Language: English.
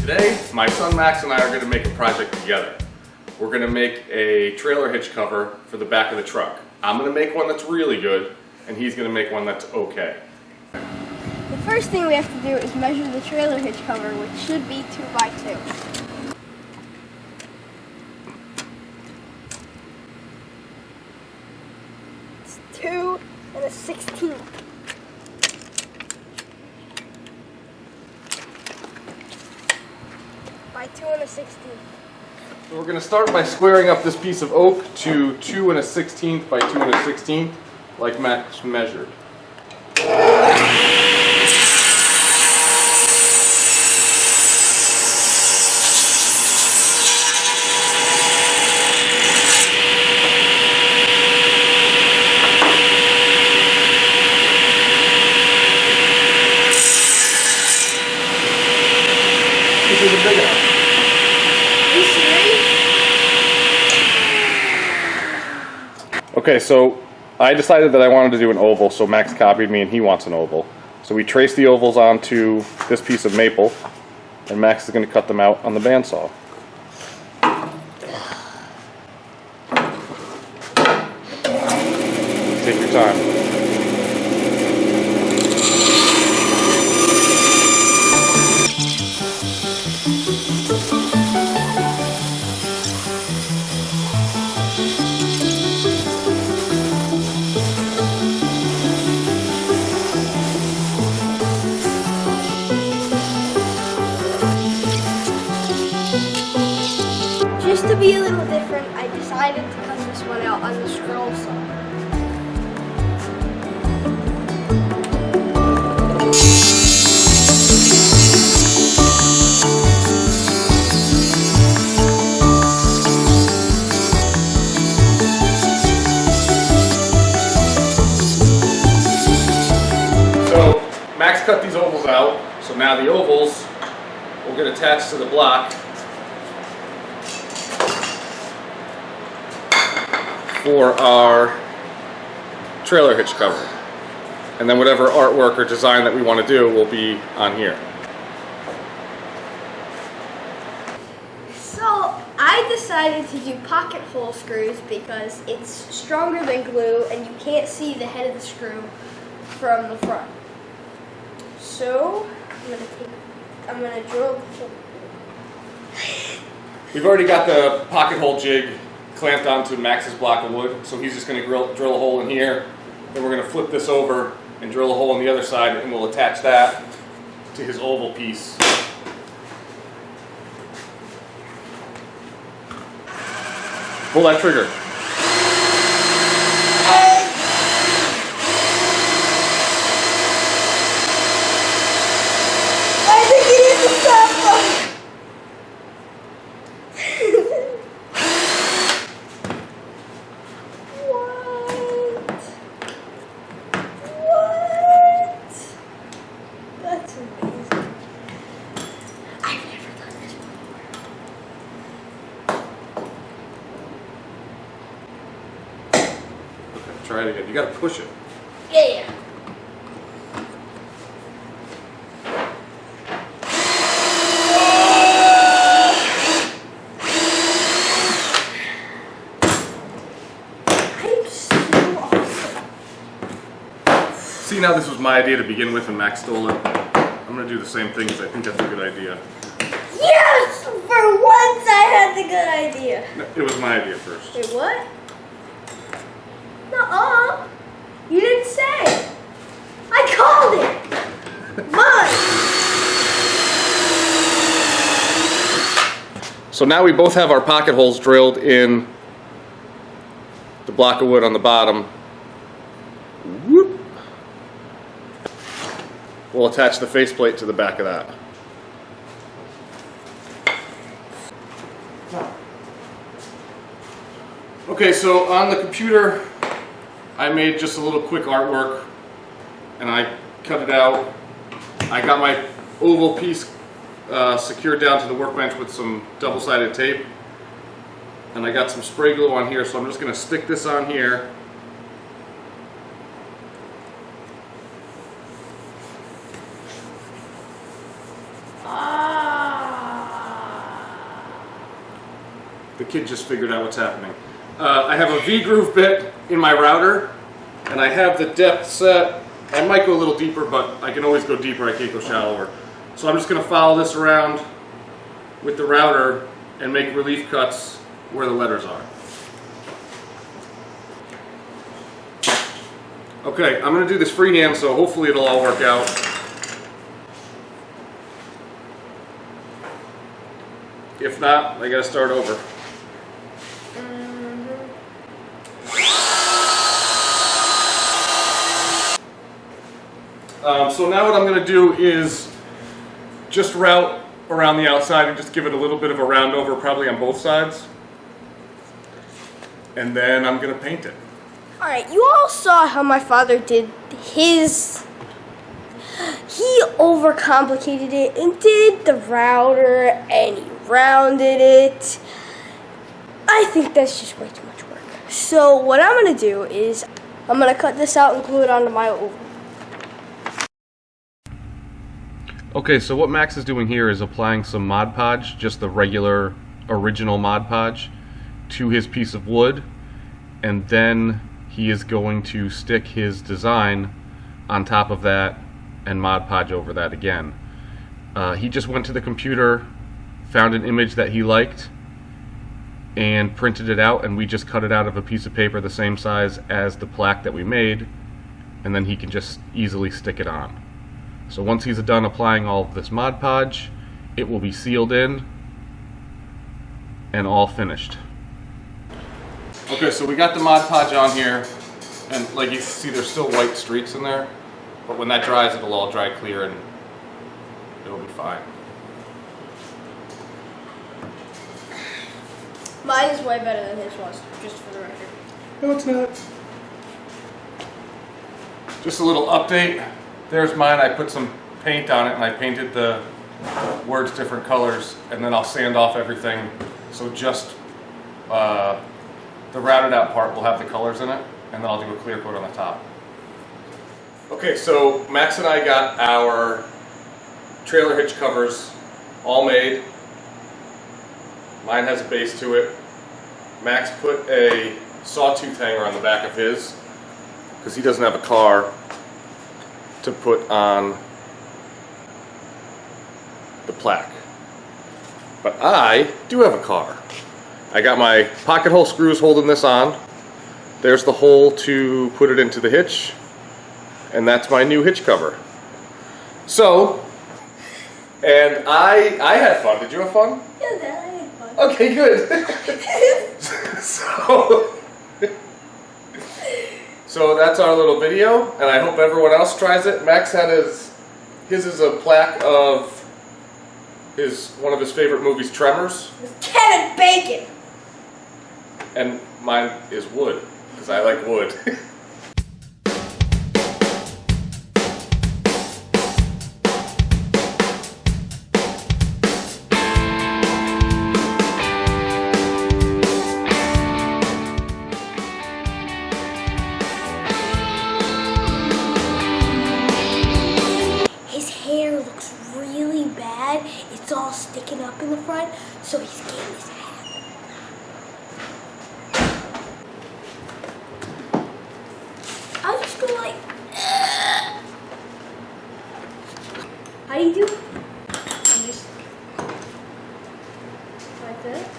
Today, my son Max and I are going to make a project together. We're going to make a trailer hitch cover for the back of the truck. I'm going to make one that's really good, and he's going to make one that's okay. The first thing we have to do is measure the trailer hitch cover, which should be 2 by 2. It's 2 1/16. By 2 1/16. So we're going to start by squaring up this piece of oak to 2 1/16 by 2 1/16, like Max measured. This is a big one. Are you serious? Okay, so I decided that I wanted to do an oval, so Max copied me and he wants an oval. So we traced the ovals onto this piece of maple, and Max is going to cut them out on the bandsaw. Take your time. Just to be a little different, I decided to cut this one out on the scroll saw. So Max cut these ovals out, so now the ovals will get attached to the block for our trailer hitch cover. And then whatever artwork or design that we want to do will be on here. So I decided to do pocket hole screws because it's stronger than glue and you can't see the head of the screw from the front. So I'm gonna drill the hole. We've already got the pocket hole jig clamped onto Max's block of wood, so he's just going to drill a hole in here. Then we're going to flip this over and drill a hole on the other side, and we'll attach that to his oval piece. Pull that trigger. I think it is a stop. That's amazing. I've never done this before. Okay, try it again. You got to push it. Yeah. I'm so awesome. See, now this was my idea to begin with, and Max stole it. I'm going to do the same thing because I think that's a good idea. Yes! For once I had the good idea. No, it was my idea first. Wait, what? Nuh-uh. You didn't say. I called it. Mine. So now we both have our pocket holes drilled in the block of wood on the bottom. Whoop. We'll attach the faceplate to the back of that. Okay, so on the computer, I made just a little quick artwork, and I cut it out. I got my oval piece secured down to the workbench with some double-sided tape, and I got some spray glue on here, so I'm just going to stick this on here. Ah. the kid just figured out what's happening. I have a V-groove bit in my router, and I have the depth set. I might go a little deeper, but I can always go deeper. I can't go shallower. So I'm just going to follow this around with the router and make relief cuts where the letters are. Okay, I'm going to do this freehand, so hopefully it'll all work out. If not, I got to start over. So now what I'm going to do is just route around the outside and just give it a little bit of a round over, probably on both sides. And then I'm going to paint it. Alright, you all saw how my father did his. He overcomplicated it and did the router and he rounded it. I think that's just way too much work. So what I'm going to do is I'm going to cut this out and glue it onto my oval. Okay, so what Max is doing here is applying some Mod Podge, just the regular original Mod Podge, to his piece of wood, and then he is going to stick his design on top of that and Mod Podge over that again. He just went to the computer, found an image that he liked, and printed it out, and we just cut it out of a piece of paper the same size as the plaque that we made, and then he can just easily stick it on. So once he's done applying all of this Mod Podge, it will be sealed in and all finished. Okay, so we got the Mod Podge on here, and like you can see there's still white streaks in there, but when that dries it'll all dry clear and it'll be fine. Mine is way better than his was, just for the record. No, it's not. Just a little update. There's mine. I put some paint on it and I painted the words different colors, and then I'll sand off everything. So just the routed out part will have the colors in it, and then I'll do a clear coat on the top. Okay, so Max and I got our trailer hitch covers all made. Mine has a base to it. Max put a sawtooth hanger on the back of his because he doesn't have a car to put on the plaque. But I do have a car. I got my pocket hole screws holding this on. There's the hole to put it into the hitch, and that's my new hitch cover. So, and I had fun. Did you have fun? Yeah, Dad, I had fun. Okay, good. So that's our little video, and I hope everyone else tries it. Max had his is a plaque of one of his favorite movies, Tremors. With Kevin Bacon. And mine is wood, because I like wood. It's all sticking up in the front, so he's getting his hat. I'll just go like, how do you do? You just like that.